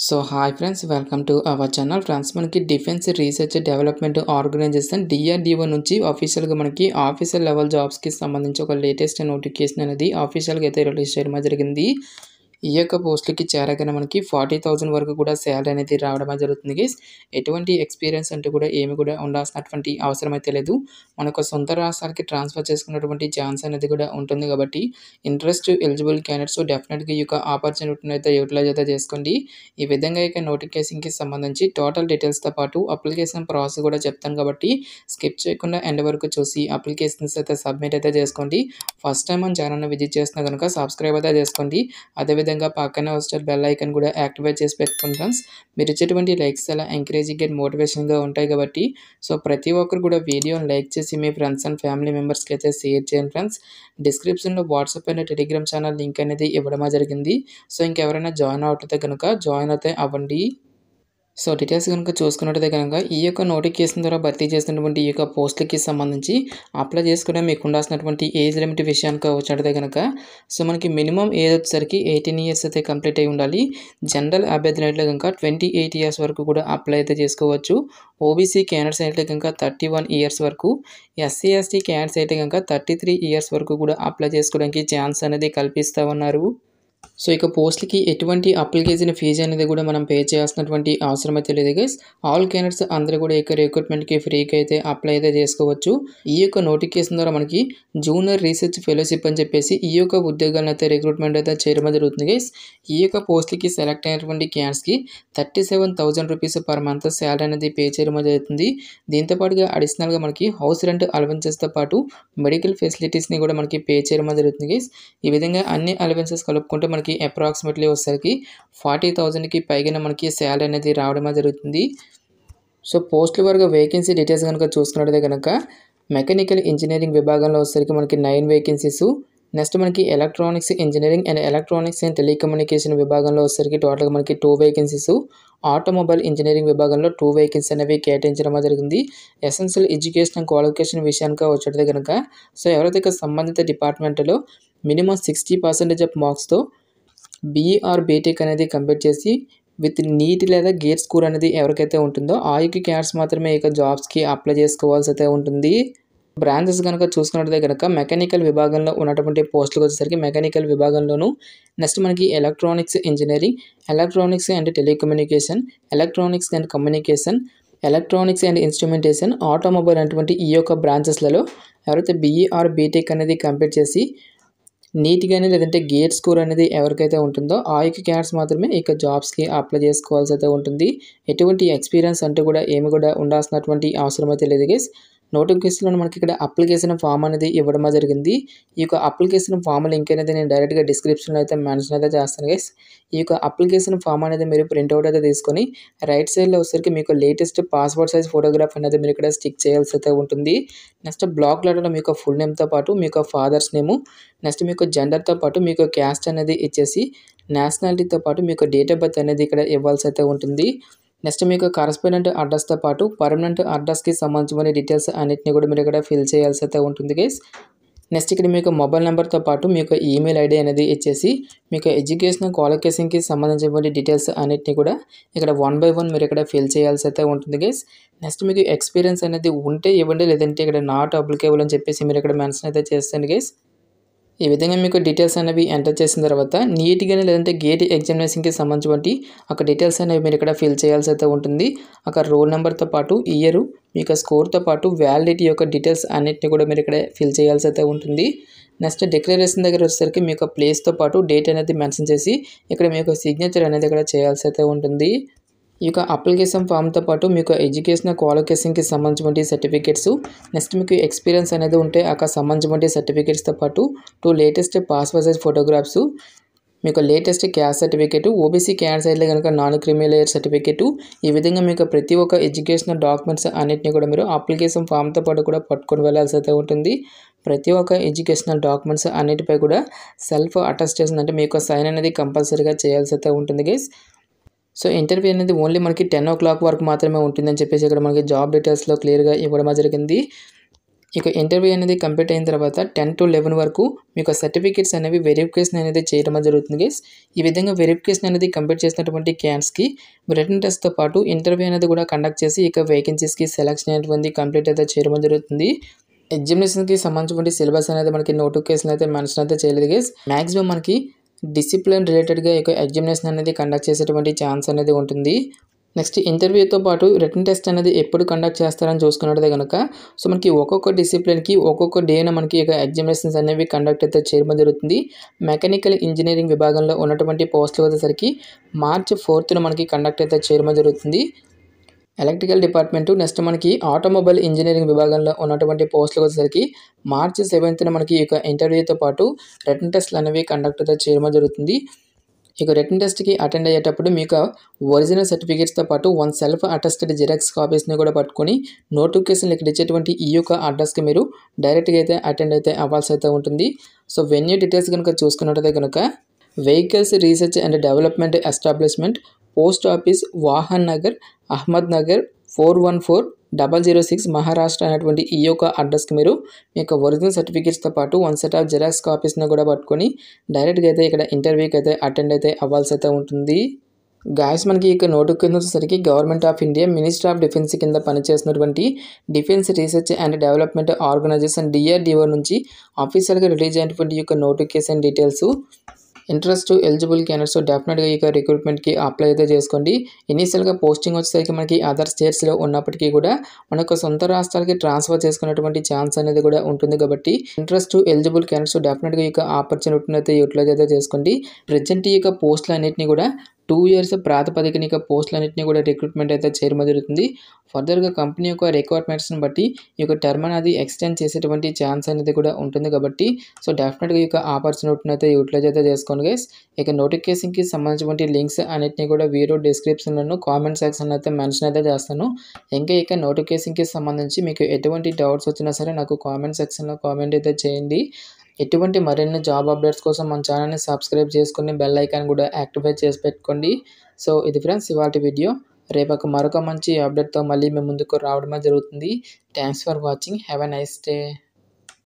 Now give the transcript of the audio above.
So hi friends, welcome to our channel. Friends, మనకి defence research development organisation DRDO నుంచి ఆఫీషియల్గా మనకి officer level జాబ్స్కి సంబంధించి ఒక లేటెస్ట్ నోటిఫికేషన్ అనేది ఆఫీషియల్గా అయితే రిలీజ్ చేయడం జరిగింది. ఈ యొక్క పోస్టులకి చేరగానే మనకి 40,000 వరకు కూడా శాలరీ అనేది రావడం జరుగుతుంది గైస్. ఎటువంటి ఎక్స్పీరియన్స్ అంటూ కూడా ఏమి కూడా ఉండాల్సినటువంటి అవసరం అయితే లేదు. మనకు సొంత రాష్ట్రాలకి ట్రాన్స్ఫర్ చేసుకున్నటువంటి ఛాన్స్ అనేది కూడా ఉంటుంది కాబట్టి ఇంట్రెస్ట్ ఎలిజిబుల్ క్యాండిడేట్స్ డెఫినెట్గా ఈ యొక్క ఆపర్చునిటీని అయితే యూటిలైజ్ అయితే చేసుకోండి. ఈ విధంగా ఇక నోటిఫికేషన్కి సంబంధించి టోటల్ డీటెయిల్స్తో పాటు అప్లికేషన్ ప్రాసెస్ కూడా చెప్తాను కాబట్టి స్కిప్ చేయకుండా ఎండ్ వరకు చూసి అప్లికేషన్స్ అయితే సబ్మిట్ అయితే చేసుకోండి. ఫస్ట్ టైం మన ఛానల్ని విజిట్ చేస్తున్నా కనుక సబ్స్క్రైబ్ అయితే చేసుకోండి. అదేవిధంగా పక్కనే వచ్చే బెల్ ఐకాన్ కూడా యాక్టివేట్ చేసి పెట్టుకోండి ఫ్రెండ్స్. మీరు ఇచ్చేటువంటి లైక్స్ అలా ఎంకరేజింగ్ అండ్ మోటివేషన్గా ఉంటాయి కాబట్టి సో ప్రతి ఒక్కరు కూడా వీడియోని లైక్ చేసి మీ ఫ్రెండ్స్ అండ్ ఫ్యామిలీ మెంబర్స్కి అయితే షేర్ చేయండి ఫ్రెండ్స్. డిస్క్రిప్షన్లో WhatsApp and Telegram channel link అనేది ఇవ్వడం జరిగింది. సో ఇంకెవరైనా జాయిన్ అవుతే కనుక జాయిన్ అయితే అవ్వండి. సో డీటెయిల్స్ కనుక చూసుకున్నట్టయితే కనుక ఈ యొక్క నోటిఫికేషన్ ద్వారా భర్తీ చేసినటువంటి ఈ యొక్క పోస్టులకి సంబంధించి అప్లై చేసుకునే మీకు ఉండాల్సినటువంటి ఏజ్ లిమిట్ విషయానికి వచ్చినట్టయితే కనుక సో మనకి మినిమం ఏజ్ వచ్చేసరికి 18 ఇయర్స్ అయితే కంప్లీట్ అయి ఉండాలి. జనరల్ అభ్యర్థులు అయితే కనుక 28 ఇయర్స్ వరకు కూడా అప్లై అయితే చేసుకోవచ్చు. ఓబీసీ క్యాండిడేట్స్ అయితే కనుక 31 ఇయర్స్ వరకు, ఎస్సీ ఎస్టీ క్యాండిడేట్స్ అయితే కనుక 33 ఇయర్స్ వరకు కూడా అప్లై చేసుకోవడానికి ఛాన్స్ అనేది కల్పిస్తూ ఉన్నారు. సో ఇక పోస్ట్లకి ఎటువంటి అప్లికేషన్ ఫీజు అనేది కూడా మనం పే చేయాల్సినటువంటి అవసరం అయితే లేదు గైస్. ఆల్ క్యాండిడేట్స్ అందరూ కూడా ఇక రిక్రూట్మెంట్కి ఫ్రీగా అయితే అప్లై అయితే చేసుకోవచ్చు. ఈ యొక్క నోటిఫికేషన్ ద్వారా మనకి జూనియర్ రీసెర్చ్ ఫెలోషిప్ అని చెప్పేసి ఈ యొక్క ఉద్యోగాలను అయితే రిక్రూట్మెంట్ అయితే చేయడం జరుగుతుంది గైస్. ఈ యొక్క పోస్ట్లకి సెలెక్ట్ అయినటువంటి క్యాండిడేట్స్కి 37,000 రూపీస్ పర్ మంత్ శాలరీ అనేది పే చేయడం జరుగుతుంది. దీంతోపాటుగా అడిషనల్గా మనకి హౌస్ రెంట్ అలవెన్సెస్తో పాటు మెడికల్ ఫెసిలిటీస్ని కూడా మనకి పే చేయడం జరుగుతుంది గైస్. ఈ విధంగా అన్ని అలవెన్సెస్ కలుపుకుంటే మనకి అప్రాక్సిమేట్లీ వచ్చేసరికి 40,000కి పైగా మనకి శాలరీ అనేది రావడం జరుగుతుంది. సో పోస్టుల వరకు వేకెన్సీ డీటెయిల్స్ కనుక చూసుకున్నట్టయితే కనుక మెకానికల్ ఇంజనీరింగ్ విభాగంలో వచ్చేసరికి మనకి 9 వేకెన్సీస్. నెక్స్ట్ మనకి electronics engineering and electronics and telecommunication విభాగంలో వచ్చేసరికి టోటల్గా మనకి 2 వేకెన్సీస్. ఆటోమొబైల్ ఇంజనీరింగ్ విభాగంలో 2 వేకెన్సీ అనేవి కేటాయించడం జరిగింది. ఎసెన్షియల్ ఎడ్యుకేషన్ అండ్ క్వాలిఫికేషన్ విషయానికి వచ్చేటది కనుక సో ఎవరైతే సంబంధిత డిపార్ట్మెంట్లో మినిమం 60% ఆఫ్ మార్క్స్తో బీఆర్ బీటెక్ అనేది కంప్లీట్ చేసి విత్ నీట్ లేదా గేట్ స్కోర్ అనేది ఎవరికైతే ఉంటుందో ఆ యొక్క క్యాండిడేట్స్ మాత్రమే ఇక జాబ్స్కి అప్లై చేసుకోవాల్సి అయితే ఉంటుంది. బ్రాంచెస్ కనుక చూసుకున్నట్లయితే కనుక మెకానికల్ విభాగంలో ఉన్నటువంటి పోస్టులకు వచ్చేసరికి మెకానికల్ విభాగంలోను, నెక్స్ట్ మనకి electronics engineering, electronics and telecommunication, electronics and communication, electronics and instrumentation, automobile అటువంటి ఈ యొక్క బ్రాంచెస్లలో ఎవరైతే బీఈఆర్ బీటెక్ అనేది కంప్లీట్ చేసి నీట్ కానీ లేదంటే గేట్ స్కోర్ అనేది ఎవరికైతే ఉంటుందో ఆ యొక్క క్యాండిడేట్స్ మాత్రమే ఇక జాబ్స్కి అప్లై చేసుకోవాల్సి అయితే ఉంటుంది. ఎటువంటి ఎక్స్పీరియన్స్ అంటూ కూడా ఏమి కూడా ఉండాల్సినటువంటి అవసరం అయితే లేదు గైస్. నోటిఫికేషన్లో మనకి ఇక్కడ అప్లికేషన్ ఫామ్ అనేది ఇవ్వడం జరిగింది. ఈ యొక్క అప్లికేషన్ ఫామ్ లింక్ అనేది నేను డైరెక్ట్గా డిస్క్రిప్షన్లో అయితే మెన్షన్ అయితే చేస్తాను గైస్. ఈ యొక్క అప్లికేషన్ ఫామ్ అనేది మీరు ప్రింట్అవుట్ అయితే తీసుకొని రైట్ సైడ్లో వచ్చేసరికి మీకు లేటెస్ట్ పాస్పోర్ట్ సైజ్ ఫోటోగ్రాఫ్ అనేది మీరు ఇక్కడ స్టిక్ చేయాల్సి అయితే ఉంటుంది. నెక్స్ట్ బ్లాక్ లెటర్లో మీకు ఫుల్ నేమ్తో పాటు మీకు ఫాదర్స్ నేము, నెక్స్ట్ మీకు జెండర్తో పాటు మీకు క్యాస్ట్ అనేది ఇచ్చేసి నేషనాలిటీతో పాటు మీకు డేట్ ఆఫ్ బర్త్ అనేది ఇక్కడ ఇవ్వాల్సి అయితే ఉంటుంది. నెక్స్ట్ మీకు కరస్పాండెంట్ అడ్రస్తో పాటు పర్మనెంట్ అడ్రస్కి సంబంధించిన డీటెయిల్స్ అన్నింటినీ కూడా మీరు ఇక్కడ ఫిల్ చేయాల్సి అయితే ఉంటుంది గైస్. నెక్స్ట్ ఇక్కడ మీకు మొబైల్ నెంబర్తో పాటు మీకు ఈమెయిల్ ఐడి అనేది ఇచ్చేసి మీకు ఎడ్యుకేషన్ క్వాలిఫికేషన్కి సంబంధించిన డీటెయిల్స్ అన్నింటినీ కూడా ఇక్కడ 1 by 1 మీరు ఇక్కడ ఫిల్ చేయాల్సి అయితే ఉంటుంది గైస్. నెక్స్ట్ మీకు ఎక్స్పీరియన్స్ అనేది ఉంటే ఇవ్వండి, లేదంటే ఇక్కడ నాట్ అప్లికేబుల్ అని చెప్పేసి మీరు ఇక్కడ మెన్షన్ అయితే చేస్తాను గైస్. ఈ విధంగా మీకు డీటెయిల్స్ అనేవి ఎంటర్ చేసిన తర్వాత నీట్గానే లేదంటే గేట్ ఎగ్జామినేషన్కి సంబంధించి అక్కడ డీటెయిల్స్ అనేవి మీరు ఇక్కడ ఫిల్ చేయాల్సి అయితే ఉంటుంది. అక్కడ రోల్ నెంబర్తో పాటు ఇయరు, మీకు స్కోర్తో పాటు వ్యాలిడిటీ యొక్క డీటెయిల్స్ అన్నింటినీ కూడా మీరు ఇక్కడ ఫిల్ చేయాల్సి అయితే ఉంటుంది. నెక్స్ట్ డిక్లరేషన్ దగ్గర వచ్చేసరికి మీకు ప్లేస్తో పాటు డేట్ అనేది మెన్షన్ చేసి ఇక్కడ మీకు సిగ్నేచర్ అనేది ఇక్కడ చేయాల్సి అయితే ఉంటుంది. ఈ యొక్క అప్లికేషన్ ఫామ్తో పాటు మీకు ఎడ్యుకేషన్ క్వాలిఫికేషన్కి సంబంధించిన సర్టిఫికేట్స్, నెక్స్ట్ మీకు ఎక్స్పీరియన్స్ అనేది ఉంటే అక్కడ సంబంధించిన సర్టిఫికేట్స్తో పాటు 2 లేటెస్ట్ పాస్పోర్ట్ సైజ్ ఫోటోగ్రాఫ్స్, మీకు latest caste certificate, OBC candidates అయితే కనుక నాన్ క్రిమినల్ లేయర్ సర్టిఫికేట్. ఈ విధంగా మీకు ప్రతి ఒక్క ఎడ్యుకేషనల్ డాక్యుమెంట్స్ అన్నింటినీ కూడా మీరు అప్లికేషన్ ఫామ్తో పాటు కూడా పట్టుకొని వెళ్ళాల్సి అయితే ఉంటుంది. ప్రతి ఒక్క ఎడ్యుకేషనల్ డాక్యుమెంట్స్ అన్నిటిపై కూడా సెల్ఫ్ అటెస్టేషన్ అంటే మీకు సైన్ అనేది కంపల్సరీగా చేయాల్సి అయితే ఉంటుంది గైస్. సో ఇంటర్వ్యూ అనేది ఓన్లీ మనకి 10 o'clock వరకు మాత్రమే ఉంటుందని చెప్పేసి ఇక్కడ మనకి జాబ్ డీటెయిల్స్లో క్లియర్గా ఇవ్వడం జరిగింది. ఇక ఇంటర్వ్యూ అనేది కంప్లీట్ అయిన తర్వాత 10 to 11 వరకు మీకు సర్టిఫికేట్స్ అనేవి వెరిఫికేషన్ అనేది చేయడం జరుగుతుంది గైస్. ఈ విధంగా వెరిఫికేషన్ అనేది కంప్లీట్ చేసినటువంటి క్యాండిడేట్స్కి రిటన్ టెస్ట్తో పాటు ఇంటర్వ్యూ అనేది కూడా కండక్ట్ చేసి ఇక వేకెన్సీస్కి సెలెక్షన్ అనేటువంటి కంప్లీట్ అయితే చేయడం జరుగుతుంది. ఎగ్జామినేషన్కి సంబంధించిన సిలబస్ అనేది మనకి నోటిఫికేషన్ అయితే మెన్షన్ అయితే చేయలేదు గైస్. మ్యాక్సిమం మనకి డిసిప్లిన్ రిలేటెడ్గా ఇక ఎగ్జామినేషన్ అనేది కండక్ట్ చేసేటువంటి ఛాన్స్ అనేది ఉంటుంది. నెక్స్ట్ ఇంటర్వ్యూతో పాటు రిటన్ టెస్ట్ అనేది ఎప్పుడు కండక్ట్ చేస్తారని చూసుకున్నట్లయితే కనుక సో మనకి ఒక్కొక్క డిసిప్లిన్కి ఒక్కొక్క డేన మనకి ఇక ఎగ్జామినేషన్స్ అనేవి కండక్ట్ అయితే చేయడం జరుగుతుంది. మెకానికల్ ఇంజనీరింగ్ విభాగంలో ఉన్నటువంటి పోస్టులు వచ్చేసరికి March 4th మనకి కండక్ట్ అయితే చేయడం జరుగుతుంది. ఎలక్ట్రికల్ డిపార్ట్మెంట్ నెక్స్ట్ మనకి ఆటోమొబైల్ ఇంజనీరింగ్ విభాగంలో ఉన్నటువంటి పోస్టులు వచ్చేసరికి March 7th మనకి ఇక ఇంటర్వ్యూతో పాటు రిటన్ టెస్ట్లు అనేవి కండక్ట్ అయితే చేయడం జరుగుతుంది. ఇక రిటన్ టెస్ట్కి అటెండ్ అయ్యేటప్పుడు మీకు ఒరిజినల్ సర్టిఫికేట్స్తో పాటు 1 సెల్ఫ్ అటెస్టెడ్ జిరాక్స్ కాపీస్ని కూడా పట్టుకొని నోటిఫికేషన్ ఇక్కడ ఇచ్చేటువంటి ఈ యొక్క అడ్రస్కి మీరు డైరెక్ట్గా అయితే అటెండ్ అయితే అవ్వాల్సి అయితే ఉంటుంది. సో వెన్యూ డీటెయిల్స్ కనుక చూసుకున్నట్లయితే కనుక vehicles research and development establishment, post office, Vahan Nagar, Ahmednagar 414006 Maharashtra అనేటువంటి ఈ యొక్క అడ్రస్కి మీరు మీ యొక్క ఒరిజినల్ సర్టిఫికేట్స్తో పాటు 1 సెట్ ఆఫ్ జిరాక్స్ కాపీస్ని కూడా పట్టుకొని డైరెక్ట్గా అయితే ఇక్కడ ఇంటర్వ్యూకి అయితే అటెండ్ అయితే అవ్వాల్సి అయితే ఉంటుంది. గాయస్ మనకి ఇక నోటిఫికేషన్ వచ్చేసరికి government of India ministry of defence కింద పనిచేస్తున్నటువంటి defence research and development organisation DRDO నుంచి ఆఫీషియల్గా రిలీజ్ అయినటువంటి ఈ యొక్క notification details. Interest eligible candidates డెఫినెట్గా ఇక రిక్రూట్మెంట్కి అప్లై అయితే చేసుకోండి. ఇనీషియల్గా పోస్టింగ్ వచ్చేసరికి మనకి అదర్ స్టేట్స్లో ఉన్నప్పటికీ కూడా మనకు సొంత రాష్ట్రాలకి ట్రాన్స్ఫర్ చేసుకున్నటువంటి ఛాన్స్ అనేది కూడా ఉంటుంది. కాబట్టి ఇంట్రెస్ట్ ఎలిజిబుల్ క్యాండిడేట్స్ డెఫినెట్గా ఇక ఆపర్చునిటీని అయితే యూటిలైజ్ అయితే చేసుకోండి. ప్రజెంట్ ఈ యొక్క పోస్టులు అన్నింటినీ కూడా 2 years ప్రాతిపదికన ఇక పోస్టులన్నింటినీ కూడా రిక్రూట్మెంట్ అయితే చేయడం జరుగుతుంది. ఫర్దర్గా కంపెనీ యొక్క రిక్వైర్మెంట్స్ని బట్టి ఈ యొక్క టర్మ్ అనేది ఎక్స్టెండ్ చేసేటువంటి ఛాన్స్ అనేది కూడా ఉంటుంది. కాబట్టి సో డెఫినెట్గా ఇక ఆపర్చునిటీని అయితే యూటిలైజ్ అయితే చేసుకోండి గైస్. ఇక నోటిఫికేషన్కి సంబంధించిన లింక్స్ అన్నింటినీ కూడా వీడియో డిస్క్రిప్షన్లో కామెంట్ సెక్షన్ అయితే మెన్షన్ అయితే చేస్తాను. ఇంకా ఇక నోటిఫికేషన్కి సంబంధించి మీకు ఎటువంటి డౌట్స్ వచ్చినా సరే నాకు కామెంట్ సెక్షన్లో కామెంట్ అయితే చేయండి. ఎటువంటి మరిన్ని జాబ్ అప్డేట్స్ కోసం మన ఛానల్ని సబ్స్క్రైబ్ చేసుకుని బెల్ ఐకాన్ కూడా యాక్టివేట్ చేసి పెట్టుకోండి. సో ఇది ఫ్రెండ్స్ ఇవాల్టి వీడియో. రేపు మరొక మంచి అప్డేట్తో మళ్ళీ మేము ముందుకు రావడమే జరుగుతుంది. Thanks for watching. Have a nice day.